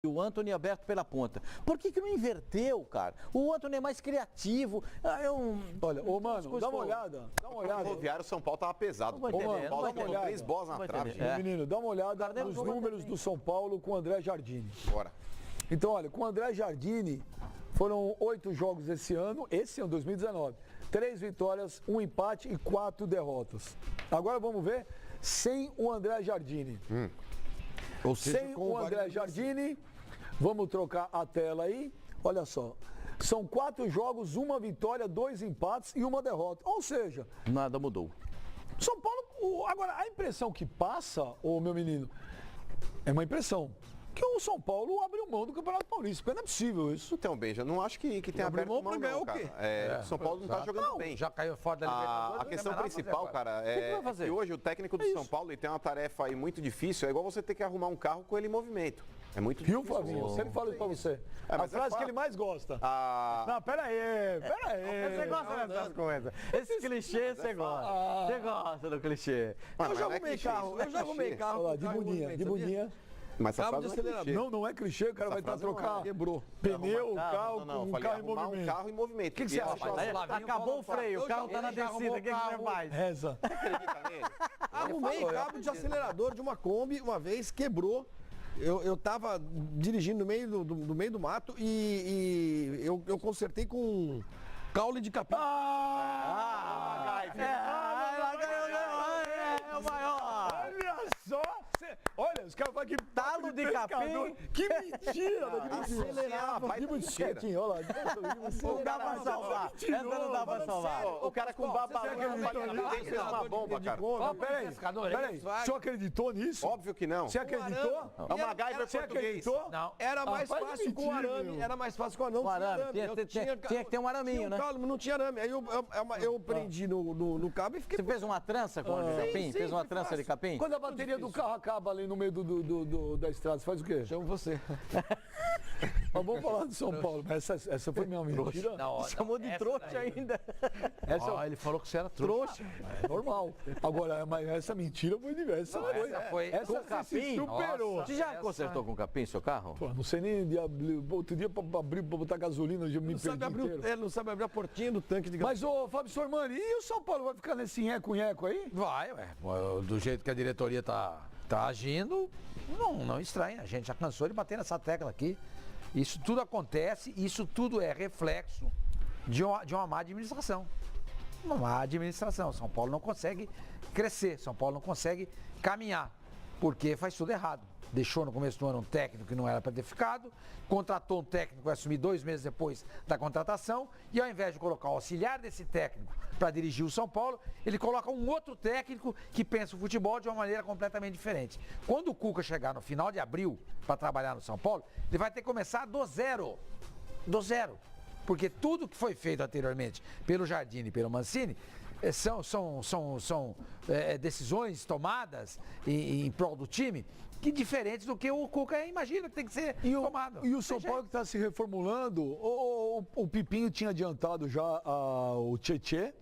o Antony aberto pela ponta. Por que não inverteu, cara? O Antony é mais criativo. Olha, ô mano, dá uma olhada. Dá uma olhada. O Ferroviário, São Paulo tava pesado. Não vai entender, São Paulo não vai tomou entender. 3 bolas na trave. Menino, dá uma olhada nos números do São Paulo com o André Jardine. Bora. Então, olha, com o André Jardine, foram 8 jogos esse ano, 2019. 3 vitórias, 1 empate e 4 derrotas. Agora vamos ver sem o André Jardine. Ou seja, Sem com o André Jardine, vamos trocar a tela aí. Olha só, são 4 jogos, 1 vitória, 2 empates e 1 derrota. Ou seja, Nada mudou. São Paulo, agora a impressão que passa, ô meu menino, é uma impressão. Que o São Paulo abriu mão do Campeonato Paulista, porque não é possível isso. Então, Benja, não acho que tenha abriu aberto mão mão pra ganhar não, o quê? cara. O São Paulo não tá jogando bem. Já caiu fora da Libertadores. A questão principal, cara, que vai é fazer? que hoje o técnico do São Paulo ele tem uma tarefa aí muito difícil. É igual você ter que arrumar um carro com ele em movimento. É muito Viu, difícil. Flavinho? Eu sempre falo isso pra você. A mas é frase que fato. ele mais gosta. Ah, Não, pera aí. Você gosta dessas coisas. Esse clichê você gosta. Você gosta do clichê. mano, Eu já mas não é arrumei clichê, carro, isso eu já arrumei clichê. carro. Olha lá, com de carro em bundinha, movimento, de sabia? bundinha. Mas essa Cabo de frase não é acelerador. clichê. Não é clichê, o cara vai estar frase não é. trocar Quebrou. pneu, carro Não, com um falei carro em arrumar um movimento. carro em movimento. O que você acha? Aí, acabou o freio, o carro tá na Ele já descida, o que que arrumou você o faz? Reza. Acredita nele? Arrumei cabo de acelerador de uma Kombi uma vez, quebrou. Eu tava dirigindo no meio do mato e eu consertei com um caule de capim. É o maior. Olha só! Olha, os caras falam que Talo de capim. Que mentira! Acelerava. Que muito quietinho, olha lá. Não dá pra salvar. Essa não dá pra salvar. O cara com babalu fez uma bomba, cara. Ó, peraí, o senhor acreditou nisso? Óbvio que não. Você acreditou? É o MacGyver Você português. acreditou? Não, era mais faz fácil com o mentira, arame. meu. Era mais fácil com o arame. Com arame. Tinha que ter um araminho, né? Não tinha arame. Aí eu prendi no cabo e fiquei. Você fez uma trança com o capim? Fez uma trança de capim? Quando a bateria do carro acaba ali no meio da estrada, você faz o quê? Chamo você. Mas vamos falar do São Paulo. Mas essa foi minha mentira. Chamou de trouxa ainda. Essa Ele falou que você era trouxa. é normal. Agora, mas essa mentira foi diversa. Essa Com você se capim? superou. Você já consertou com capim seu carro? Pô, não sei nem de abrir. Outro dia pra abrir, pra botar gasolina, eu já me perdi inteiro. Ele não sabe abrir a portinha do tanque de Mas, ô, Fábio Sormani, e o São Paulo vai ficar nesse nheco-nheco aí? Vai, ué. Do jeito que a diretoria tá agindo, não estranha. A gente já cansou de bater nessa tecla aqui. Isso tudo acontece, isso tudo é reflexo de uma má administração. Uma má administração. São Paulo não consegue crescer, São Paulo não consegue caminhar, porque faz tudo errado. Deixou no começo do ano um técnico que não era para ter ficado, contratou um técnico que vai assumir 2 meses depois da contratação, e ao invés de colocar o auxiliar desse técnico para dirigir o São Paulo, ele coloca um outro técnico que pensa o futebol de uma maneira completamente diferente. Quando o Cuca chegar no final de abril para trabalhar no São Paulo, ele vai ter que começar do zero. Do zero. Porque tudo que foi feito anteriormente pelo Jardine e pelo Mancini são decisões tomadas em prol do time que diferentes do que o Cuca imagina que tem que ser tomado. E o São Paulo que está se reformulando, o Pipinho tinha adiantado já o Tietê.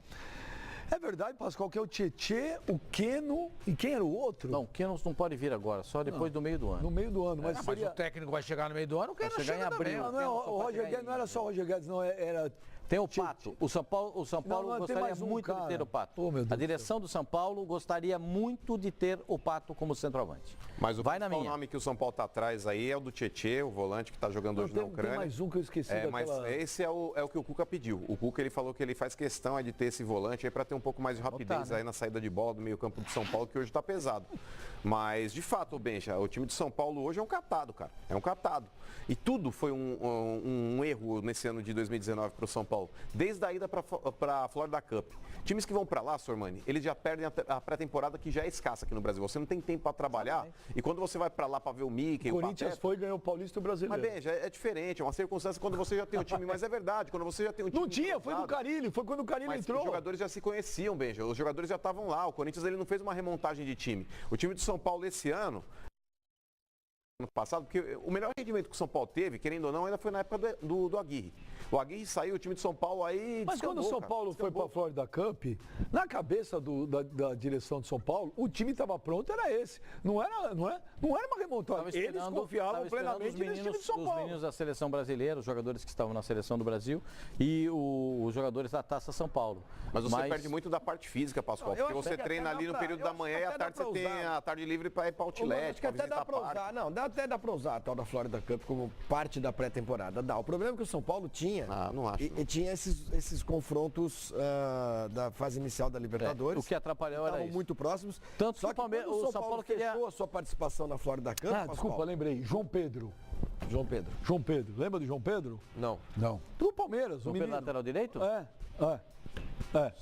É verdade, Pascoal, que é o Tietê, o Keno e quem era o outro? Não, o Keno não pode vir agora, só depois do meio do ano. No meio do ano, mas Mas seria... o técnico vai chegar no meio do ano, quem não chegar em chega abril. também. Não, o Roger Guedes não era só o Roger Guedes, não, era... Tem o Pato. O São Paulo Não, tem gostaria mais um muito cara. de ter o Pato. Oh, meu Deus A direção do São Paulo gostaria muito de ter o Pato como centroavante. Mas o Vai na principal minha. nome que o São Paulo tá atrás aí é o do Tietê, o volante que tá jogando hoje na Tem Ucrânia. mais um que eu esqueci Mas daquela... esse é o que o Cuca pediu. O Cuca ele falou que ele faz questão de ter esse volante aí para ter um pouco mais de rapidez aí na saída de bola do meio-campo do São Paulo, que hoje está pesado. Mas, de fato, Benja, o time de São Paulo hoje é um catado, cara. É um catado. E tudo foi um erro nesse ano de 2019 para o São Paulo. Desde a ida para a Florida Cup. Times que vão para lá, Sormani, eles já perdem a pré-temporada que já é escassa aqui no Brasil. Você não tem tempo para trabalhar. E quando você vai para lá para ver o Mickey, O Corinthians Pateta, foi e ganhou o Paulista e o mas, Brasileiro. Benja, é diferente. É uma circunstância quando você já tem um time. Mas é verdade, quando você já tem um time... Não tinha, foi do entrosado, Carille, foi quando o Carille mas entrou. os jogadores já se conheciam, Benja. Os jogadores já estavam lá. O Corinthians ele não fez uma remontagem de time. O time de São Paulo esse ano ano passado, porque o melhor rendimento que o São Paulo teve, querendo ou não, ainda foi na época do Aguirre. O Aguirre saiu, o time de São Paulo aí Mas quando o São Paulo foi para a Florida Cup, na cabeça da direção de São Paulo, o time estava pronto, era esse. Não era uma remontada. Eles confiavam plenamente nesse time de São Os Paulo. meninos da seleção brasileira, os jogadores que estavam na seleção do Brasil e os jogadores da Taça São Paulo. Mas você perde muito da parte física, Pascoal, porque você treina ali no período da manhã e à tarde você tem a tarde livre para ir para o outlet, Acho que até dá pra usar, até dá pra usar a tal da Florida Cup como parte da pré-temporada. Dá. O problema é que o São Paulo tinha. Não acho. E tinha esses confrontos da fase inicial da Libertadores. O que atrapalhou era estavam isso. muito próximos. Tanto Só que que quando o São Paulo queria... fechou a sua participação na Florida Cup, Pascoal, Desculpa, lembrei. João Pedro. João Pedro. João Pedro. Lembra do João Pedro? Não. Não. Do Palmeiras, o João menino. Pedro lateral direito? É.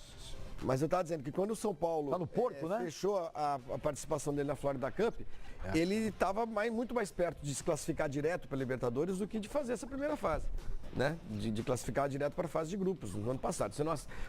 Mas eu estava dizendo que quando o São Paulo Tá no Porto, né? fechou a participação dele na Florida Cup, ele estava muito mais perto de se classificar direto para a Libertadores do que de fazer essa primeira fase. Né? De classificar direto para a fase de grupos no ano passado.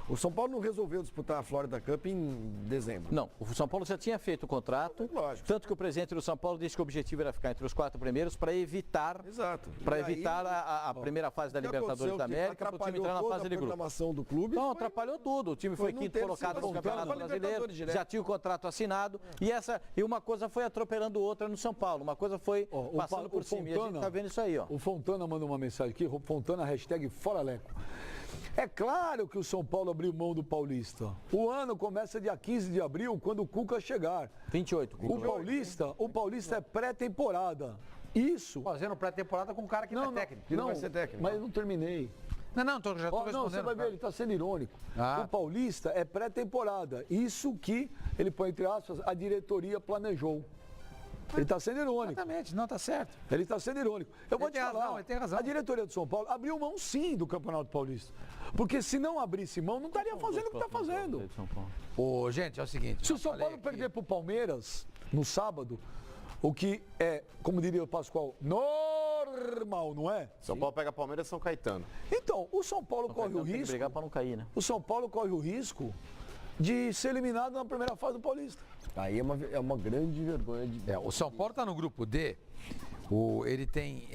O São Paulo não resolveu disputar a Florida Cup em dezembro. Não, o São Paulo já tinha feito o contrato, Lógico. tanto que o presidente do São Paulo disse que o objetivo era ficar entre os 4 primeiros para evitar, Exato. para E aí, evitar a primeira fase da o que Libertadores aconteceu da que América para o time atrapalhou entrar na toda fase a de grupo. programação do clube. Não, atrapalhou tudo. O time foi não quinto ter colocado sido no Campeonato voltado pra Brasileiro, Libertadores direto. já tinha o contrato assinado e uma coisa foi atropelando outra no São Paulo. Uma coisa foi passando por cima. E a gente tá vendo isso aí, ó. O Fontana mandou uma mensagem aqui, Fontana, hashtag #ForaLeco. É claro que o São Paulo abriu mão do Paulista. O ano começa dia 15 de abril, quando o Cuca chegar. 28. O Paulista é pré-temporada. Isso. Fazendo pré-temporada com um cara que não é técnico. não vai ser técnico. Mas eu não terminei. Já estou Não, respondendo. você vai ver, ele está sendo irônico. Ah. O Paulista é pré-temporada. Isso que, ele põe entre aspas, a diretoria planejou. Ele está sendo irônico. Exatamente, não, tá certo. Ele está sendo irônico. Eu vou Ele te tem falar, razão, ele tem razão. a diretoria do São Paulo abriu mão sim do Campeonato Paulista. Porque se não abrisse mão, não estaria fazendo o que está fazendo. Ô, gente, é o seguinte. Se o eu São falei Paulo aqui- perder para o Palmeiras no sábado, o que é, como diria o Pascoal, normal, não é? São Paulo pega Palmeiras e São Caetano. Então, o São Paulo corre o Tem que risco. brigar para não cair, né? O São Paulo corre o risco de ser eliminado na primeira fase do Paulista. Aí é uma grande vergonha. O São Paulo está no grupo D. Ele tem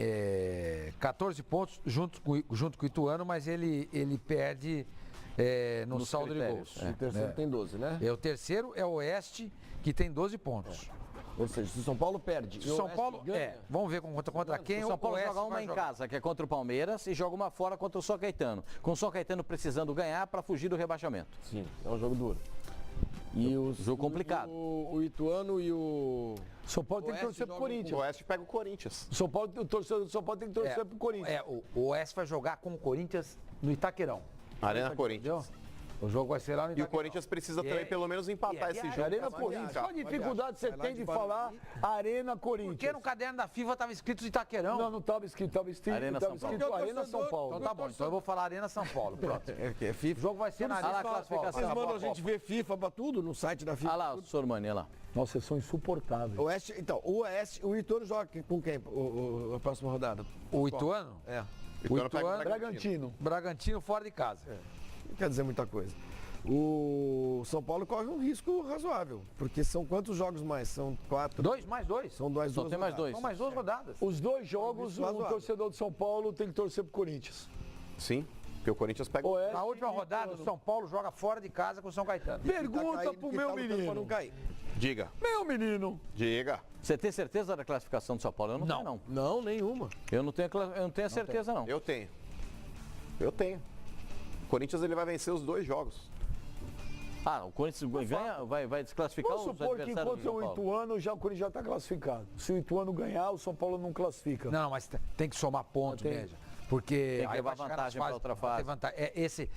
14 pontos junto com o Ituano, mas ele perde no Nos saldo critérios. de gols. O terceiro tem 12, né? O terceiro é o Oeste, que tem 12 pontos. Ou seja, se o São Paulo perde. O São Paulo, vamos ver contra quem O São Paulo Oeste joga uma vai em jogar. casa, que é contra o Palmeiras, e joga uma fora contra o São Caetano. Com o São Caetano precisando ganhar para fugir do rebaixamento. Sim, é um jogo duro. E Jogo complicado. O Ituano e o... São Paulo tem que Oeste torcer pro joga O Corinthians. Oeste pega o Corinthians. O torcedor do São Paulo tem que torcer pro Corinthians. O Oeste vai jogar com o Corinthians no Itaquerão. Arena Corinthians. Entendeu? O jogo vai ser lá no E Itaquerão. o Corinthians precisa E também é- pelo menos empatar e é esse viagem. jogo. Arena pra Corinthians. classificar. Qual dificuldade você Vai lá tem de de Barueri. falar Arena Corinthians? Porque no caderno da FIFA estava escrito Itaquerão. Não estava escrito, estava escrito, Arena tava São Paulo. escrito Porque o Arena São torcedor- Paulo. Então tá bom, então eu vou falar Arena São Paulo. Pronto. É O FIFA. jogo vai ser na Ah lá, Arena São Paulo. classificação. Vocês Tá mandam bom, a gente ver FIFA pra tudo no site da FIFA. Ah lá, o Sormani, olha lá. Nossa, vocês são insuportáveis. Oeste, então, o Ituano joga com quem a próxima rodada? O Ituano? É. O Ituano pega o Ituano, Bragantino. Bragantino fora de casa. Não quer dizer muita coisa. O São Paulo corre um risco razoável, porque são quantos jogos mais? São 4. 2 mais 2. São duas Só tem mais rodadas. dois. São mais 2 rodadas. Os dois jogos, Isso o razoável. torcedor do São Paulo tem que torcer pro Corinthians. Sim, porque o Corinthians pega o Oeste Na última e rodada, o Ituano. São Paulo joga fora de casa com o São Caetano. Pergunta pro meu Pra não menino. cair. Diga, Meu menino. diga. Você tem certeza da classificação do São Paulo? Eu não, tenho, não. Não, nenhuma. Eu não tenho a certeza, não. Eu tenho. Eu tenho. O Corinthians ele vai vencer os 2 jogos. Ah, o Corinthians ganha, vai desclassificar Vamos os supor que adversários enquanto do o São Paulo. Ituano, já o Corinthians já está classificado. Se o Ituano ganhar, o São Paulo não classifica. Não, mas tem que somar pontos, Tem. Média. Porque Tem que aí levar vai chegar nas vantagem pra fases, outra vai ter fase. vantagem.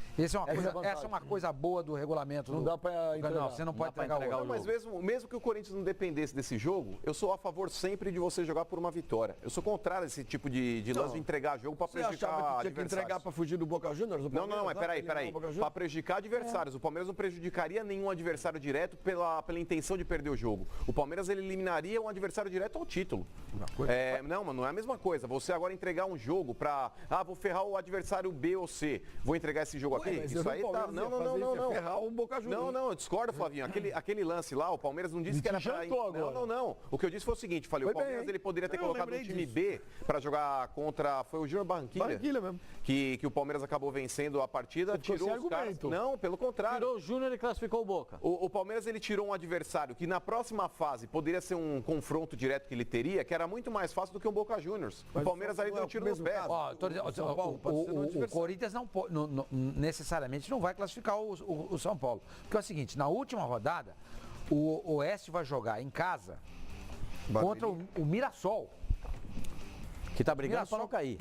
Essa é uma coisa boa do regulamento. Não dá pra entregar. Não, você não pode dá pra entregar o entregar outro. Não, mas mesmo que o Corinthians não dependesse desse jogo, eu sou a favor sempre de você jogar por uma vitória. Eu sou contrário a esse tipo de lance de entregar jogo para Você prejudicar achava que tinha que adversários. entregar pra fugir do Boca Juniors? Não, mas peraí. Para prejudicar adversários. O Palmeiras não prejudicaria nenhum adversário direto pela intenção de perder o jogo. O Palmeiras ele eliminaria um adversário direto ao título. Não, mas não é a mesma coisa. Você agora entregar um jogo para vou ferrar o adversário B ou C, vou entregar esse jogo aqui? mas Isso aí tá... Não. Ferrar o Boca Juniors. Não, eu discordo, Flavinho. Aquele lance lá, o Palmeiras não disse que era pra... Não. O que eu disse foi o seguinte, falei, o Palmeiras ele poderia ter colocado um time B pra jogar contra... Foi o Júnior Barranquilla. Barranquilla mesmo. Que o Palmeiras acabou vencendo a partida, tirou os caras... Não, pelo contrário. Tirou o Júnior e classificou o Boca. O Palmeiras ele tirou um adversário que na próxima fase poderia ser um confronto direto que ele teria, que era muito mais fácil do que um Boca Juniors. O Palmeiras ali deu um tiro nos pés. O Corinthians não necessariamente não vai classificar o São Paulo. Porque é o seguinte, na última rodada, o Oeste vai jogar em casa contra o Mirassol. Que tá brigando para não cair.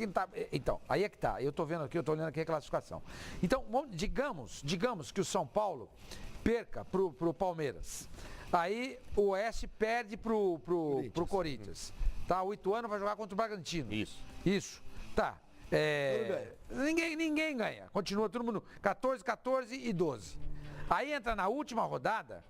Então, aí é que tá. Eu tô vendo aqui, eu tô olhando aqui a classificação. Então, digamos que o São Paulo perca pro Palmeiras. Aí o Oeste perde pro Corinthians. Tá, o Ituano vai jogar contra o Bragantino. Isso. Tá. Ninguém ganha. Continua todo mundo 14, 14 e 12. Aí entra na última rodada.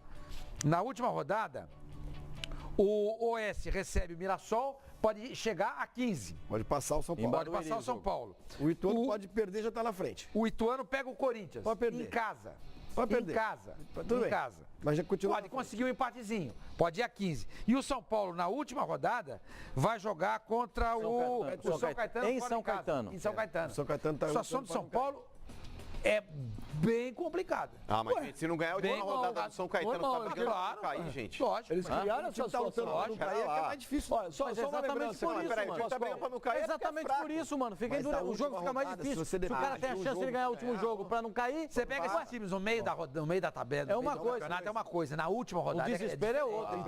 O Oeste recebe o Mirassol, pode chegar a 15. Pode passar o São Paulo. Pode passar o São Paulo. O Ituano pode perder, já tá na frente. O Ituano pega o Corinthians. Pode perder. Em casa. Pode perder. Em casa. Tudo bem. Mas já continua. Pode conseguir um empatezinho. Pode ir a 15. E o São Paulo, na última rodada, vai jogar contra o São Caetano. Em São Caetano. Em São Caetano. São Caetano tá. A situação do São Paulo é bem complicada. Mas gente, se não ganhar a última rodada do São Caetano, tá brigando pra cair, gente. Lógico. Eles criaram essa situação. Não cair, é mais difícil. Olha, só uma lembrança. Exatamente por isso, mano. Fica o jogo fica mais difícil. Se o cara tem a chance de ganhar o último jogo pra não cair, você pega esses times no meio da tabela, é uma coisa. É uma coisa. Na última rodada. O desespero é outra. Eu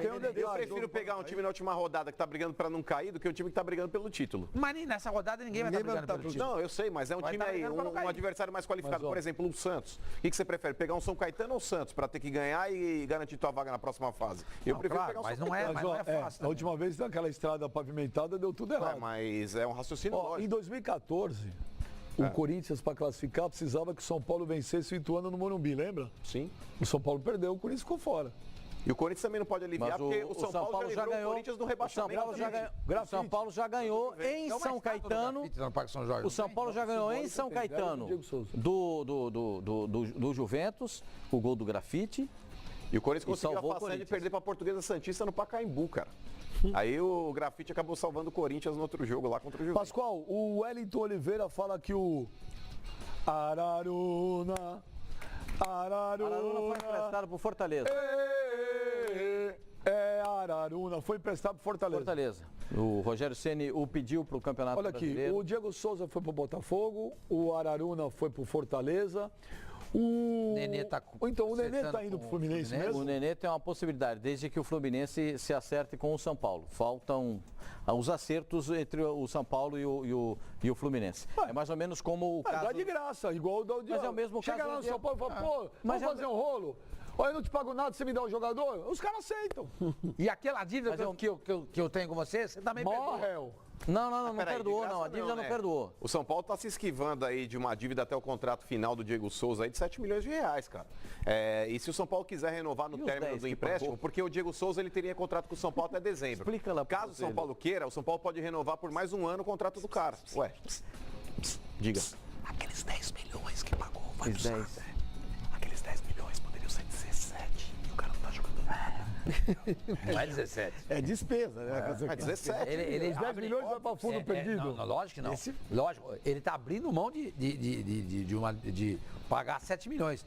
prefiro pegar um time na última rodada que tá brigando pra não cair do que um time que tá brigando pelo título. Mas nessa rodada ninguém vai estar brigando pelo título. Não, eu sei, mas é um time aí, um adversário mais qualificado. Por exemplo, o Santos. O que você prefere? Pegar um São Caetano ou Santos para ter que ganhar e garantir tua vaga na próxima fase? Eu prefiro pegar um São Caetano. Mas não é fácil. A última vez naquela estrada pavimentada deu tudo errado. Mas é um raciocínio lógico. Em 2014, o Corinthians, para classificar, precisava que o São Paulo vencesse o Ituano no Morumbi, lembra? Sim. O São Paulo perdeu, o Corinthians ficou fora. E o Corinthians também não pode aliviar, porque o São Paulo já ganhou o Corinthians no rebaixamento. O São Paulo já ganhou em São Caetano. O São Paulo já ganhou em São Caetano do Juventus, o gol do Grafite. E o Corinthians conseguiu a façanha de perder para a Portuguesa Santista no Pacaembu, cara. Aí o Grafite acabou salvando o Corinthians no outro jogo lá contra o Juventus. Pascoal, o Wellington Oliveira fala que o Araruna foi emprestado pro Fortaleza. Araruna foi emprestado pro Fortaleza. O Rogério Ceni o pediu pro Campeonato Brasileiro. Olha aqui, o Diego Souza foi pro Botafogo, o Araruna foi pro Fortaleza. O Nenê tá indo pro Fluminense mesmo? O Nenê tem uma possibilidade, desde que o Fluminense se acerte com o São Paulo. Faltam os acertos entre o São Paulo e o Fluminense. É mais ou menos como o caso... Dá de graça, igual o da Mas é o mesmo caso... Chega lá no São Paulo e fala, vamos fazer um rolo? Olha, eu não te pago nada, você me dá um jogador? Os caras aceitam. E aquela dívida que eu tenho com você também perdoou. Não perdoou, não. A dívida não perdoou. O São Paulo está se esquivando aí de uma dívida até o contrato final do Diego Souza aí de 7 milhões de reais, cara. E se o São Paulo quiser renovar no término do empréstimo, porque o Diego Souza ele teria contrato com o São Paulo até dezembro. Explica lá. Caso o São Paulo queira, o São Paulo pode renovar por mais um ano o contrato do cara. Ué, diga. Aqueles 10 milhões que pagou, vai pro Santos. Aqueles 10 milhões poderiam ser 17 e o cara não tá jogando nada. Não é 17. É despesa, né? É 17. Os 10 milhões vai para fundo perdido. Não, lógico que não. Lógico, ele tá abrindo mão de pagar 7 milhões.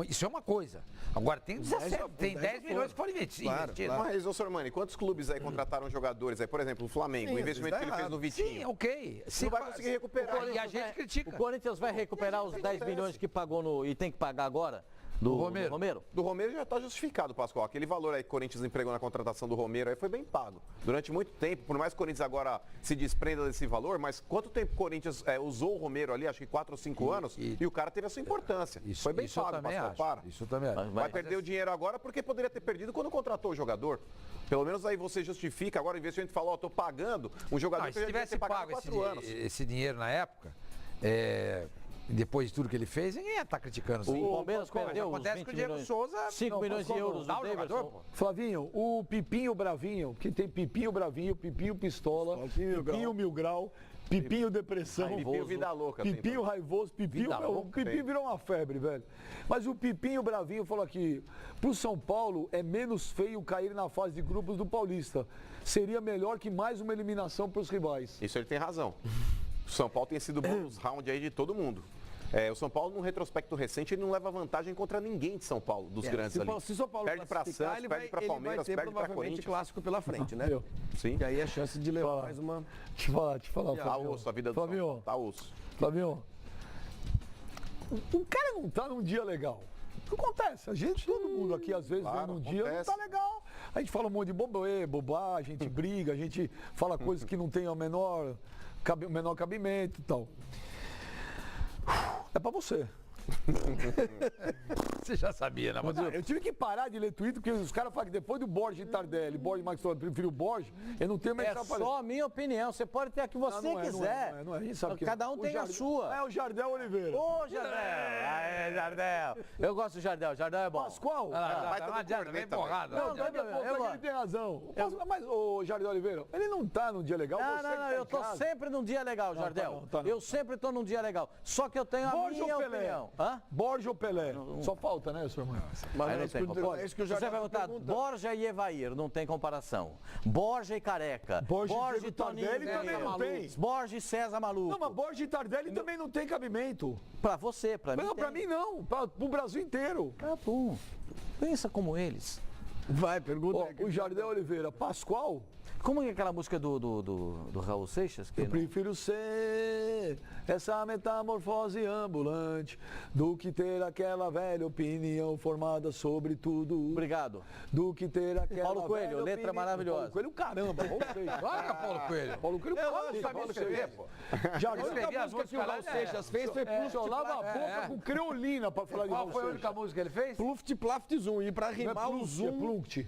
Isso é uma coisa. Agora tem 17, tem 10 milhões que podem investir. Claro. Mas, ô Sormani, quantos clubes aí contrataram jogadores aí? Por exemplo, o Flamengo, o investimento que ele fez no Vitinho. Sim, ok. Não vai conseguir recuperar. E a gente critica. O Corinthians vai recuperar os 10 milhões que pagou e tem que pagar agora? Do Romero? Do Romero já está justificado, Pascoal. Aquele valor aí que o Corinthians empregou na contratação do Romero aí foi bem pago. Durante muito tempo, por mais que o Corinthians agora se desprenda desse valor, mas quanto tempo o Corinthians usou o Romero ali, acho que 4 ou 5 anos, e o cara teve a sua importância. Foi bem pago, Pascoal, para. Isso também acho. Vai perder o dinheiro agora porque poderia ter perdido quando contratou o jogador. Pelo menos aí você justifica. Agora, em vez de a gente falar, tô pagando um jogador que já devia ter pagado 4 anos. Esse dinheiro na época, depois de tudo que ele fez, ninguém ia estar criticando. O Palmeiras perdeu os 20 que o Diego milhões, Souza 5 milhões de euros do Davidson. Flavinho, o Pipinho Bravinho, que tem Pipinho Bravinho, Pipinho Pistola, Pipinho Mil Grau, Pipinho depressão. Pipinho vida louca. Pipinho raivoso, o Pipinho virou uma febre, velho. Mas o Pipinho Bravinho falou aqui, pro São Paulo é menos feio cair na fase de grupos do Paulista. Seria melhor que mais uma eliminação pros rivais. Isso ele tem razão. O São Paulo tem sido bônus round aí de todo mundo. O São Paulo, num retrospecto recente, ele não leva vantagem contra ninguém de São Paulo, dos grandes ali. Se o São Paulo perde para classificar, Santos, perde para Palmeiras, ele vai ter, perde para provavelmente, Corinthians. clássico pela frente, né? Sim. E aí a chance de levar mais uma... Te falar, Tá osso a vida do São Fabinho. Paulo. Tá osso. Fabinho, o cara não tá num dia legal. Acontece, todo mundo aqui às vezes Claro, vem num dia não acontece. tá legal. A gente fala um monte de bobagem, a gente briga, a gente fala coisas que não tem o menor cabimento e tal. É pra você. Você já sabia, né? Mas Eu tive que parar de ler Twitter, porque os caras falam que depois do Borges e Tardelli, Borges e Max Torres, prefiro o Borges, eu não tenho mais É só a minha opinião. Você pode ter a que você quiser. Não é. A gente sabe que Cada um o tem a sua. É o Jardel Oliveira. Ô, Jardel! Aê, Jardel! Eu gosto do Jardel. Jardel é bom. Pascoal? baita não do adianta, vem corneta, porrada. Não, daqui a pouco eu ele tem razão. Mas o Jardel Oliveira, ele não tá num dia legal. Não, você não, que não, tá em eu tô casa. sempre num dia legal, Jardel. tá não. Eu sempre tô num dia legal. Só que eu tenho a Borges minha ou Pelé? opinião. Hã? Borges ou Pelé? Só falta, né, senhor Manuel? Aí não tem comparação. É isso que o Se você Jardel perguntar Borja e Evair, não tem comparação. Borja e Careca. Borja e Borja e Diego Toninho. Tardelli também não Maluco. tem. Borja e César Maluco. Não, mas Borges e Tardelli também não tem cabimento. Pra você, pra mim. Não, pra mim não. Pro Brasil inteiro. Tá bom. Pensa como eles. Vai, pergunta. Ó, o Jardel Oliveira, Pascoal, Como é aquela música do Raul Seixas? Que eu prefiro ser essa metamorfose ambulante do que ter aquela velha opinião formada sobre tudo. Obrigado. Do que ter aquela Paulo Coelho, velha letra opinião. maravilhosa. Paulo Coelho, caramba. Paulo Coelho. Larga, Paulo Coelho. Paulo Coelho, sabia Paulo escrever, Coelho. Jardel, Eu escrevi a as música que o músicas Raul lá, Seixas fez foi Pluft, eu lava a boca com creolina pra falar de Qual Raul foi a Seixas. única música que ele fez? Pluft, plaft, zoom. E pra Não é rimar o Pluft, zoom... é Pluft.